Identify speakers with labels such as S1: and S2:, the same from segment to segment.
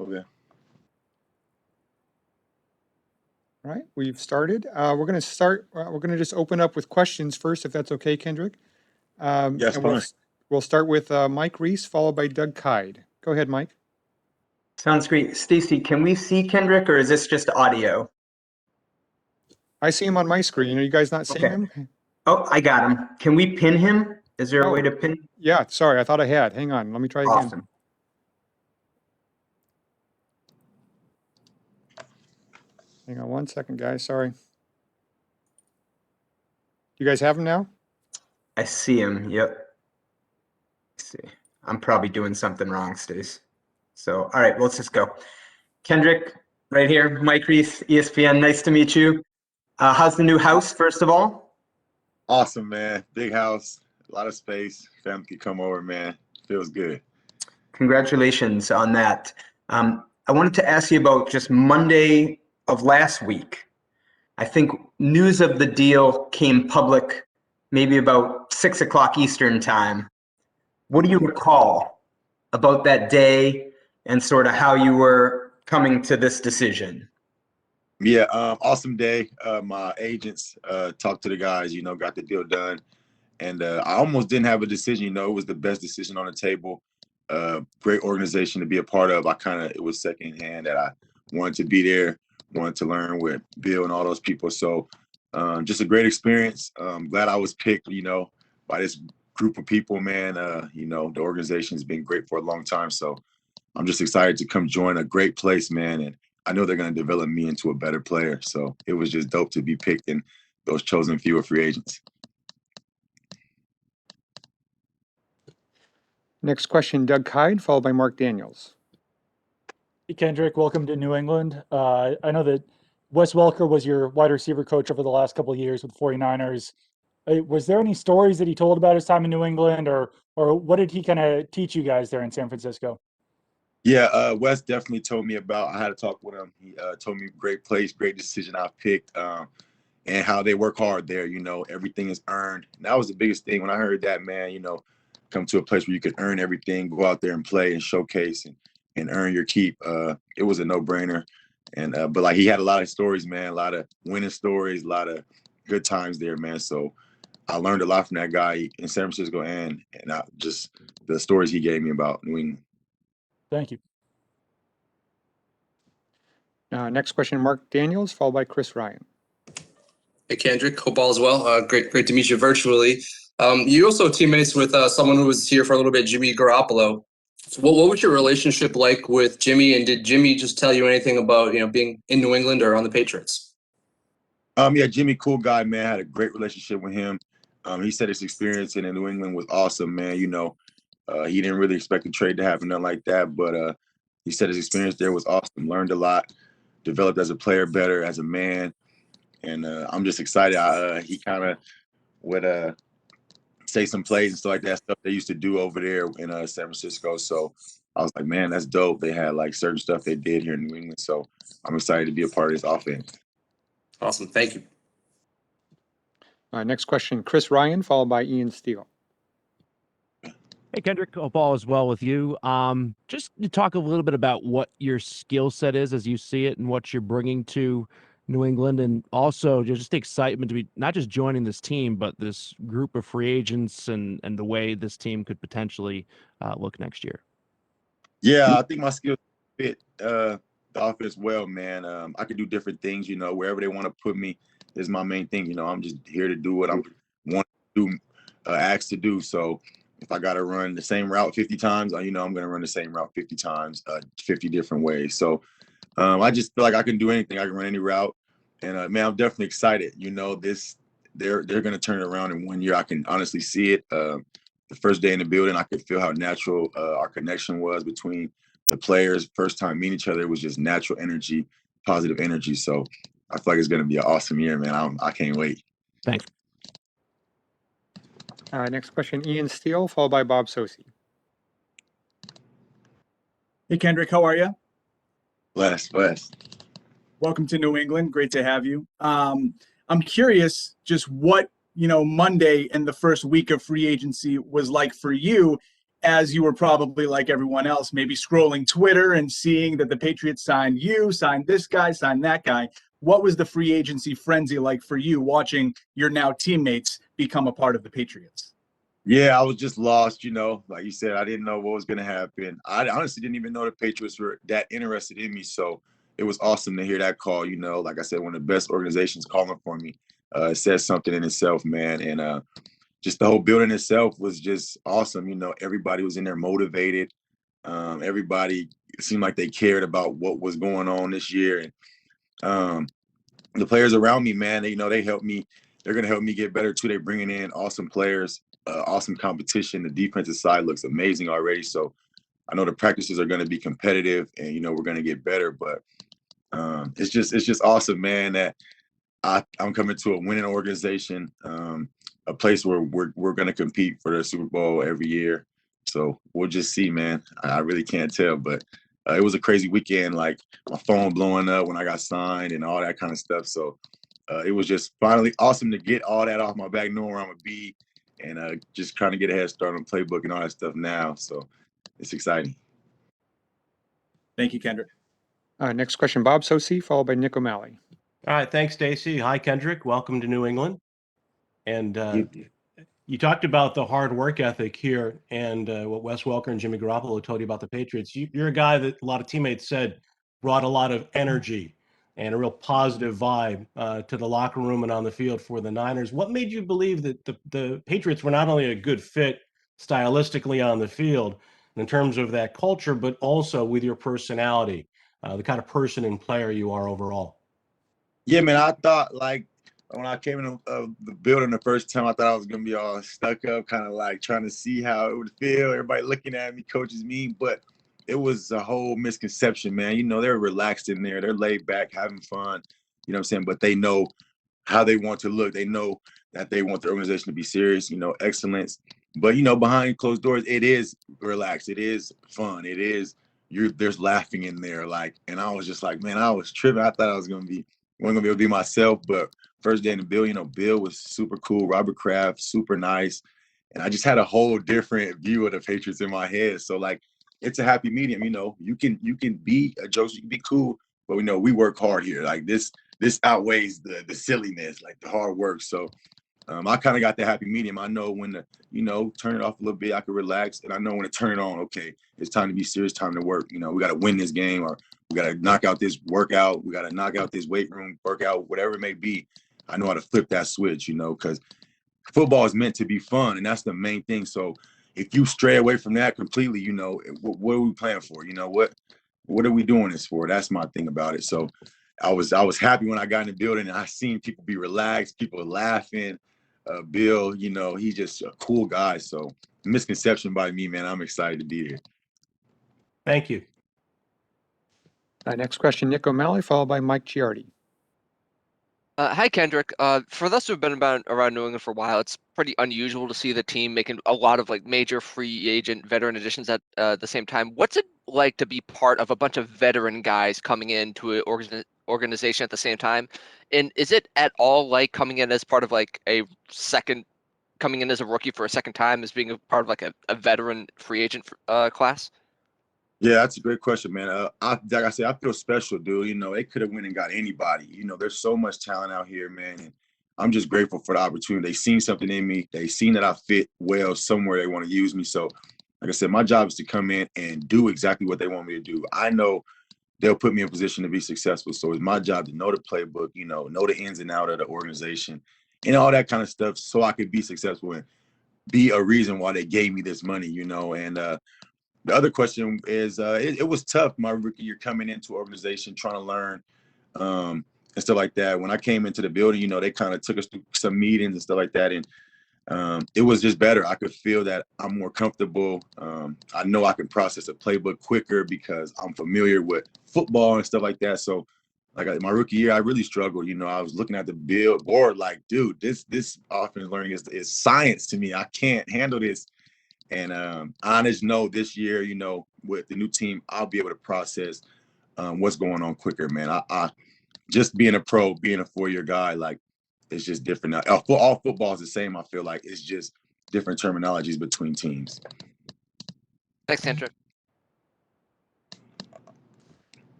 S1: Okay.
S2: All right, we've started. We're going to start. We're going to just open up with questions first, if that's okay, Kendrick.
S1: Yes,
S2: and
S1: fine.
S2: we'll start with Mike Reese, followed by Doug Kide. Go ahead, Mike.
S3: Sounds great. Stacy, can we see Kendrick, or is this just audio?
S2: I see him on my screen. Are you guys not seeing him?
S3: Oh, I got him. Can we pin him? Is there a way to pin?
S2: Yeah, sorry, I thought I had. Hang on, let me try again.
S3: Awesome.
S2: Hang on 1 second, guys. Sorry. You guys have him now?
S3: I see him. Yep. Let's see. I'm probably doing something wrong, Stace. So, all right, let's just go. Kendrick, right here. Mike Reese, ESPN. Nice to meet you. How's the new house, first of all?
S1: Awesome, man. Big house, a lot of space. Family can come over, man. Feels good.
S3: Congratulations on that. I wanted to ask you about just Monday of last week. I think news of the deal came public maybe about 6 o'clock Eastern time. What do you recall about that day and sort of how you were coming to this decision?
S1: Yeah, awesome day. My agents talked to the guys, got the deal done. And I almost didn't have a decision. It was the best decision on the table. Great organization to be a part of. It was secondhand that I wanted to be there, wanted to learn with Bill and all those people. So just a great experience. Glad I was picked, by this group of people, man. The organization has been great for a long time. So I'm just excited to come join a great place, man. And I know they're going to develop me into a better player. So it was just dope to be picked in those chosen few of free agents.
S2: Next question, Doug Kide, followed by Mark Daniels.
S4: Hey, Kendrick, welcome to New England. I know that Wes Welker was your wide receiver coach over the last couple of years with the 49ers. Was there any stories that he told about his time in New England, or what did he kind of teach you guys there in San Francisco?
S1: Yeah, Wes definitely told me about. I had to talk with him. He told me great place, great decision I picked, and how they work hard there. Everything is earned. And that was the biggest thing when I heard that, man. Come to a place where you could earn everything, go out there and play and showcase and earn your keep. It was a no-brainer. And but he had a lot of stories, man. A lot of winning stories, a lot of good times there, man. So I learned a lot from that guy in San Francisco and just the stories he gave me about New England.
S4: Thank you.
S2: Next question, Mark Daniels, followed by Chris Ryan.
S5: Hey, Kendrick. Hope all is well. Great to meet you virtually. You also teammates with someone who was here for a little bit, Jimmy Garoppolo. So what was your relationship like with Jimmy, and did Jimmy just tell you anything about being in New England or on the Patriots?
S1: Yeah, Jimmy, cool guy, man. Had a great relationship with him. He said his experience in New England was awesome, man. He didn't really expect a trade to happen, nothing like that, but he said his experience there was awesome. Learned a lot, developed as a player better, as a man, and I'm just excited. He kind of would say some plays and stuff like that, stuff they used to do over there in San Francisco. So I was like, man, that's dope. They had certain stuff they did here in New England. So I'm excited to be a part of this offense.
S5: Awesome. Thank you.
S2: Next question, Chris Ryan, followed by Ian Steele.
S6: Hey, Kendrick, hope all is well with you. Just to talk a little bit about what your skill set is as you see it and what you're bringing to New England, and also just excitement to be not just joining this team, but this group of free agents and the way this team could potentially look next year.
S1: Yeah, I think my skills fit the offense well, man. I could do different things, wherever they want to put me is my main thing. I'm just here to do what I'm want to do, asked to do. So if I got to run the same route 50 times, I'm going to run the same route 50 times, 50 different ways. So I just feel like I can do anything. I can run any route. And, man, I'm definitely excited. They're going to turn it around in 1 year. I can honestly see it. The first day in the building, I could feel how natural our connection was between the players. First time meeting each other, it was just natural energy, positive energy. So I feel like it's going to be an awesome year, man. I can't wait.
S6: Thanks.
S2: Next question, Ian Steele, followed by Bob Sosi.
S7: Hey, Kendrick, how are you?
S1: Blessed.
S7: Welcome to New England. Great to have you. I'm curious just what, Monday and the first week of free agency was like for you. as you were probably like everyone else, maybe scrolling Twitter and seeing that the Patriots signed you, signed this guy, signed that guy. What was the free agency frenzy like for you watching your now teammates become a part of the Patriots?
S1: Yeah, I was just lost, like you said, I didn't know what was going to happen. I honestly didn't even know the Patriots were that interested in me. So it was awesome to hear that call, like I said, one of the best organizations calling for me. It says something in itself, man. And just the whole building itself was just awesome. Everybody was in there motivated. Everybody seemed like they cared about what was going on this year. And the players around me, man, they helped me. They're going to help me get better too. They're bringing in awesome players, awesome competition. The defensive side looks amazing already. So I know the practices are going to be competitive and, we're going to get better. But it's just awesome, man, that I'm coming to a winning organization, a place where we're going to compete for the Super Bowl every year. So we'll just see, man. I really can't tell, but it was a crazy weekend, like my phone blowing up when I got signed and all that kind of stuff. So it was just finally awesome to get all that off my back, knowing where I'm going to be, and just trying to get a head start on playbook and all that stuff now. So it's exciting.
S7: Thank you, Kendrick.
S2: Next question, Bob Sosi, followed by Nick O'Malley.
S8: All right, thanks, Stacy. Hi, Kendrick. Welcome to New England. And you talked about the hard work ethic here and what Wes Welker and Jimmy Garoppolo told you about the Patriots. You're a guy that a lot of teammates said brought a lot of energy and a real positive vibe to the locker room and on the field for the Niners. What made you believe that the Patriots were not only a good fit stylistically on the field in terms of that culture, but also with your personality, the kind of person and player you are overall?
S1: Yeah, man, I thought, like, when I came in the building the first time, I thought I was going to be all stuck up, kind of like trying to see how it would feel. Everybody looking at me, coaches me, but it was a whole misconception, man. They're relaxed in there. They're laid back, having fun, you know what I'm saying? But they know how they want to look. They know that they want the organization to be serious, excellence. But, behind closed doors, it is relaxed. It is fun. It is, there's laughing in there. And I was just like, man, I was tripping. I thought I wasn't going to be able to be myself. But first day in the Bill, Bill was super cool. Robert Kraft, super nice. And I just had a whole different view of the Patriots in my head. So, it's a happy medium. You can be a joke, you can be cool, but we work hard here. This outweighs the silliness, like the hard work. So I kind of got the happy medium. I know when to, turn it off a little bit, I can relax. And I know when to turn it on. Okay, it's time to be serious, time to work. We got to win this game, or we got to knock out this workout. We got to knock out this weight room workout, whatever it may be. I know how to flip that switch, because football is meant to be fun. And that's the main thing. So if you stray away from that completely, what are we playing for? What are we doing this for? That's my thing about it. So I was happy when I got in the building and I seen people be relaxed, people laughing. Bill, he's just a cool guy. So misconception by me, man. I'm excited to be here.
S8: Thank you.
S2: Next question, Nick O'Malley, followed by Mike Giardi.
S9: Hi, Kendrick. For those who've been around New England for a while, it's pretty unusual to see the team making a lot of major free agent veteran additions at the same time. What's it like to be part of a bunch of veteran guys coming into an organization at the same time? And is it at all like coming in as part of coming in as a rookie for a second time, as being a part of a veteran free agent class?
S1: Yeah, that's a great question, man. Like I said, I feel special, dude. They could have went and got anybody. There's so much talent out here, man. And I'm just grateful for the opportunity. They seen something in me. They seen that I fit well somewhere they want to use me. So, like I said, my job is to come in and do exactly what they want me to do. I know they'll put me in a position to be successful. So it's my job to know the playbook, know the ins and outs of the organization and all that kind of stuff so I could be successful and be a reason why they gave me this money, And the other question is, it was tough my rookie year coming into an organization, trying to learn and stuff like that. When I came into the building, they kind of took us through some meetings and stuff like that. And it was just better. I could feel that I'm more comfortable. I know I can process a playbook quicker because I'm familiar with football and stuff like that. So, my rookie year, I really struggled. I was looking at the board like, dude, this offense learning is science to me. I can't handle this. And I just know this year, with the new team, I'll be able to process what's going on quicker, man. I just being a pro, being a 4-year guy, it's just different now. All football is the same, I feel like. It's just different terminologies between teams.
S9: Thanks, Kendrick.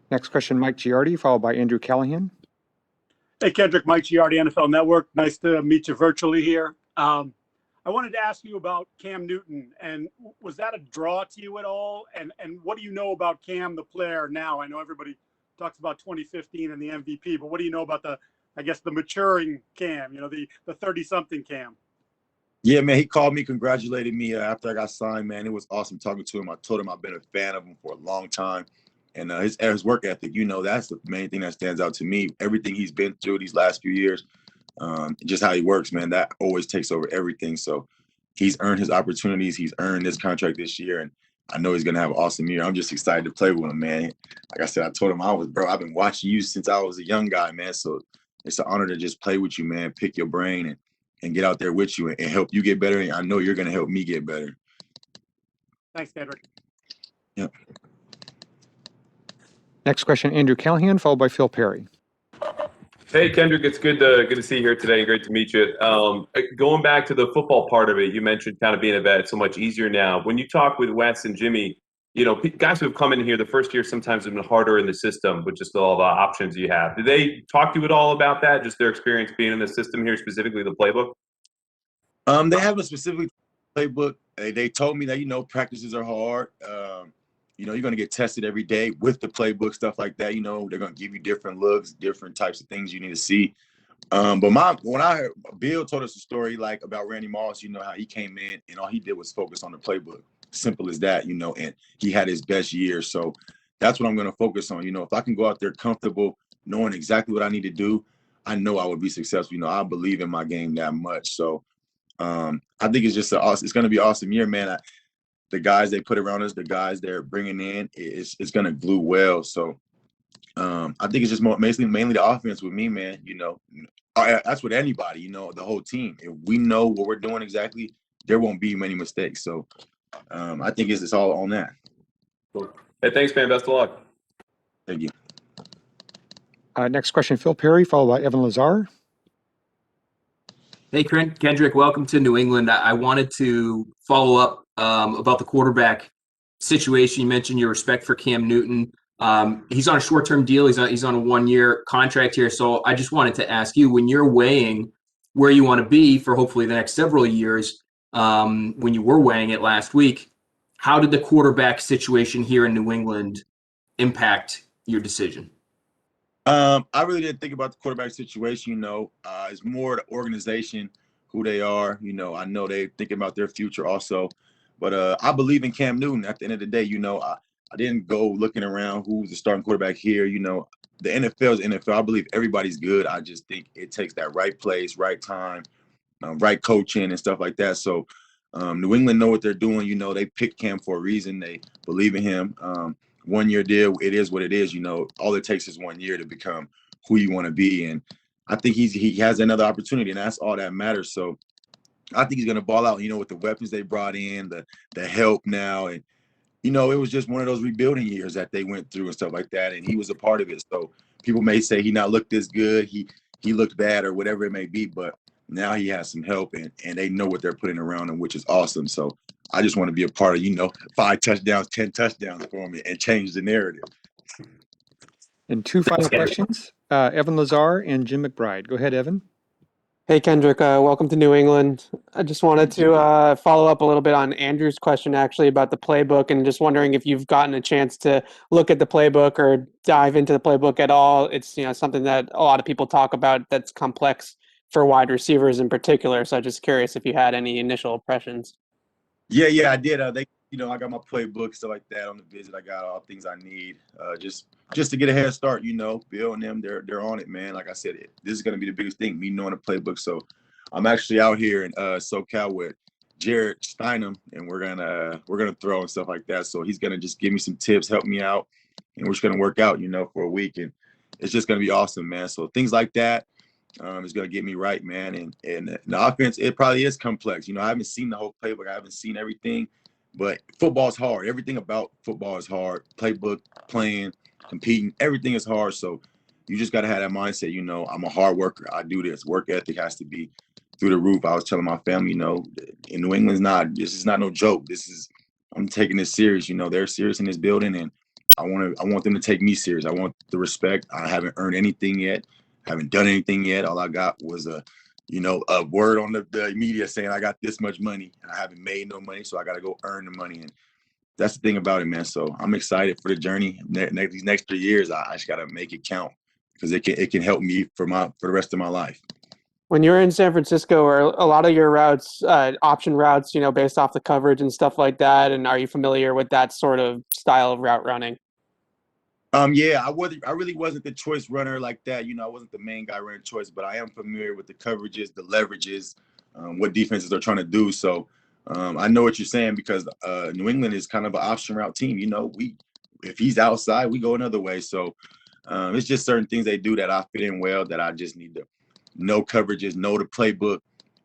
S2: Next question, Mike Giardi, followed by Andrew Callahan.
S10: Hey, Kendrick, Mike Giardi, NFL Network. Nice to meet you virtually here. I wanted to ask you about Cam Newton, and was that a draw to you at all? And what do you know about Cam, the player, now? I know everybody talks about 2015 and the MVP, but what do you know about the maturing Cam, the 30-something Cam?
S1: Yeah, man, he called me, congratulated me after I got signed, man. It was awesome talking to him. I told him I've been a fan of him for a long time. And his work ethic, that's the main thing that stands out to me. Everything he's been through these last few years, just how he works, man, that always takes over everything. So he's earned his opportunities. He's earned this contract this year. And I know he's going to have an awesome year. I'm just excited to play with him, man. Like I said, I told him I've been watching you since I was a young guy, man. So it's an honor to just play with you, man, pick your brain and get out there with you and help you get better. And I know you're going to help me get better.
S10: Thanks, Kendrick.
S1: Yep.
S2: Next question, Andrew Callahan, followed by Phil Perry.
S11: Hey, Kendrick, it's good to see you here today. Great to meet you. Going back to the football part of it, you mentioned kind of being a vet. It's so much easier now. When you talk with Wes and Jimmy, guys who have come in here the first year sometimes have been harder in the system with just all the options you have. Did they talk to you at all about that, just their experience being in the system here, specifically the playbook?
S1: They haven't specifically playbook. They told me that, practices are hard. You're going to get tested every day with the playbook, stuff like that. They're going to give you different looks, different types of things you need to see. But when I heard Bill told us a story like about Randy Moss, how he came in and all he did was focus on the playbook. Simple as that, and he had his best year. So that's what I'm going to focus on. If I can go out there comfortable, knowing exactly what I need to do, I know I would be successful. I believe in my game that much. So I think it's just it's going to be an awesome year, man. The guys they put around us, the guys they're bringing in, it's going to glue well. So I think it's just mainly the offense with me, man. That's with anybody, the whole team. If we know what we're doing exactly, there won't be many mistakes. So I think it's all on that.
S11: Cool. Hey, thanks, man. Best of luck.
S1: Thank you.
S2: Next question, Phil Perry, followed by Evan Lazar.
S12: Hey, Kendrick, welcome to New England. I wanted to follow up about the quarterback situation. You mentioned your respect for Cam Newton. He's on a short-term deal. He's on a one-year contract here. So I just wanted to ask you, when you're weighing where you want to be for hopefully the next several years, when you were weighing it last week, how did the quarterback situation here in New England impact your decision?
S1: I really didn't think about the quarterback situation. It's more the organization, who they are. I know they're thinking about their future also. But I believe in Cam Newton. At the end of the day, I didn't go looking around who's the starting quarterback here. The NFL is NFL. I believe everybody's good. I just think it takes that right place, right time, right coaching and stuff like that. So New England know what they're doing. They picked Cam for a reason. They believe in him. 1 year deal, it is what it is. All it takes is 1 year to become who you want to be. And I think he has another opportunity, and that's all that matters. So I think he's going to ball out, with the weapons they brought in, the help now. And, it was just one of those rebuilding years that they went through and stuff like that. And he was a part of it. So people may say he not looked this good. He looked bad or whatever it may be. But now he has some help, and they know what they're putting around him, which is awesome. So I just want to be a part of, 5 touchdowns, 10 touchdowns for me and change the narrative.
S2: And two final questions, Evan Lazar and Jim McBride. Go ahead, Evan.
S13: Hey, Kendrick, welcome to New England. I just wanted to follow up a little bit on Andrew's question, actually, about the playbook, and just wondering if you've gotten a chance to look at the playbook or dive into the playbook at all. It's something that a lot of people talk about that's complex for wide receivers in particular. So I'm just curious if you had any initial impressions.
S1: Yeah, I did. I got my playbook, stuff like that on the visit. I got all things I need, just to get a head start. Bill and them, they're on it, man. Like I said, this is going to be the biggest thing, me knowing the playbook. So I'm actually out here in SoCal with Jared Steinem, and we're gonna throw and stuff like that. So he's gonna just give me some tips, help me out, and we're just gonna work out, for a week, and it's just gonna be awesome, man. So things like that. Is going to get me right, man. And the offense, it probably is complex. I haven't seen the whole playbook. I haven't seen everything. But football's hard. Everything about football is hard. Playbook, playing, competing, everything is hard. So you just got to have that mindset, I'm a hard worker. I do this. Work ethic has to be through the roof. I was telling my family, in New England, this is not no joke. This is I'm taking this serious. You know, they're serious in this building, and I want them to take me serious. I want the respect. I haven't earned anything yet. Haven't done anything yet. All I got was a word on the media saying I got this much money. I haven't made no money, so I got to go earn the money. And that's the thing about it, man. So I'm excited for the journey. These next 3 years, I just got to make it count because it can help me for the rest of my life.
S13: When you were in San Francisco, are a lot of your routes option routes, based off the coverage and stuff like that? And are you familiar with that sort of style of route running?
S1: Yeah, I really wasn't the choice runner like that. I wasn't the main guy running choice, but I am familiar with the coverages, the leverages, what defenses are trying to do. So I know what you're saying because New England is kind of an option route team. If he's outside, we go another way. So it's just certain things they do that I fit in well that I just need to know coverages, know the playbook,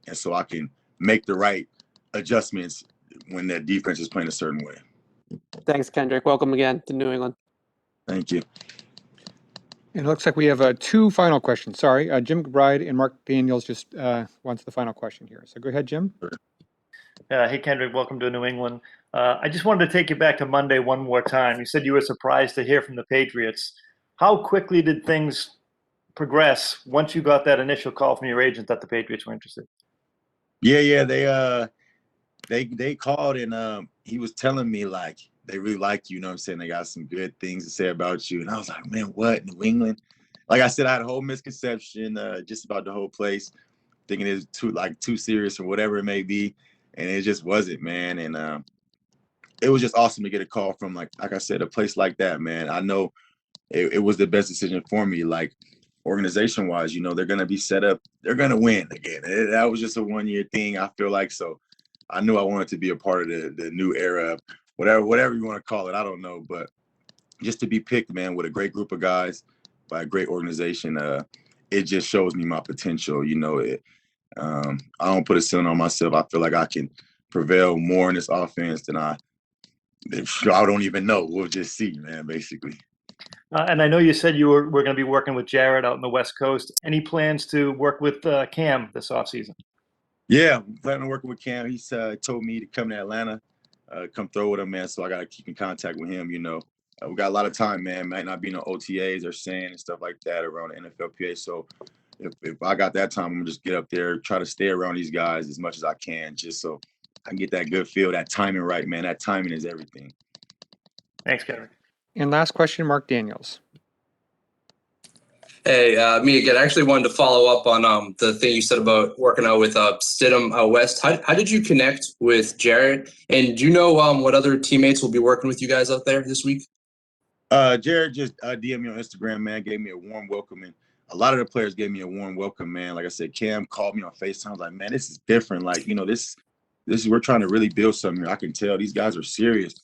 S1: and so I can make the right adjustments when that defense is playing a certain way.
S13: Thanks, Kendrick. Welcome again to New England.
S1: Thank you.
S2: And it looks like we have 2 final questions. Sorry, Jim McBride and Mark Daniels just wants the final question here. So go ahead, Jim.
S14: Hey, Kendrick, welcome to New England. I just wanted to take you back to Monday one more time. You said you were surprised to hear from the Patriots. How quickly did things progress once you got that initial call from your agent that the Patriots were interested?
S1: Yeah, they called and he was telling me like they really like you, you know what I'm saying? They got some good things to say about you. And I was like, man, what? New England? Like I said, I had a whole misconception just about the whole place, thinking it's too serious or whatever it may be. And it just wasn't, man. And it was just awesome to get a call from like I said, a place like that, man. I know it was the best decision for me. Like organization wise, they're gonna be set up, they're gonna win again. That was just a 1-year thing, I feel like. So I knew I wanted to be a part of the new era, whatever you want to call it. I don't know, but just to be picked, man, with a great group of guys by a great organization, it just shows me my potential. I don't put a ceiling on myself. I feel like I can prevail more in this offense than I don't even know. We'll just see, man, basically.
S14: And I know you said you were going to be working with Jared out in the West Coast. Any plans to work with Cam this offseason?
S1: Yeah, I'm planning on working with Cam. He's told me to come to Atlanta, come throw with him, man. So I got to keep in contact with him, we got a lot of time, man. Might not be no OTAs or saying and stuff like that around the NFLPA. So if I got that time, I'm going to just get up there, try to stay around these guys as much as I can just so I can get that good feel, that timing right, man. That timing is everything.
S14: Thanks, Kendrick.
S2: And last question, Mark Daniels.
S5: Hey, me again. I actually wanted to follow up on the thing you said about working out with Stidham out west. How did you connect with Jared? And do you know what other teammates will be working with you guys out there this week?
S1: Jared just DM'd me on Instagram, man, gave me a warm welcome. And a lot of the players gave me a warm welcome, man. Like I said, Cam called me on FaceTime. I was like, man, this is different. Like, this is, we're trying to really build something here. I can tell these guys are serious.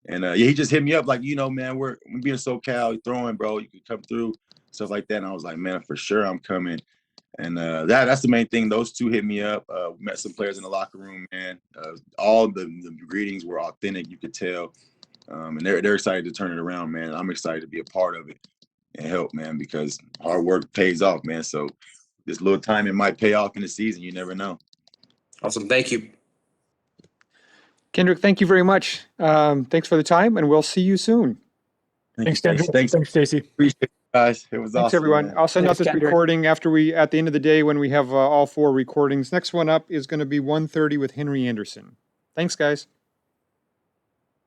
S1: And he just hit me up like, man, we're being SoCal, throwing, bro. You can come through, stuff like that. And I was like, man, for sure I'm coming. And that's the main thing. Those two hit me up. Met some players in the locker room, man. All the greetings were authentic, you could tell. And they're excited to turn it around, man. I'm excited to be a part of it and help, man, because hard work pays off, man. So this little time, it might pay off in the season. You never know.
S5: Awesome. Thank you.
S2: Kendrick, thank you very much. Thanks for the time, and we'll see you soon.
S4: Thanks, Kendrick. Thanks, Stacey.
S1: Appreciate it, guys. It was
S2: Thanks,
S1: awesome,
S2: everyone.
S1: man.
S2: I'll send out
S13: Thanks,
S2: this
S13: Kendrick.
S2: recording at the end of the day when we have all 4 recordings. Next one up is going to be 1:30 with Henry Anderson. Thanks, guys.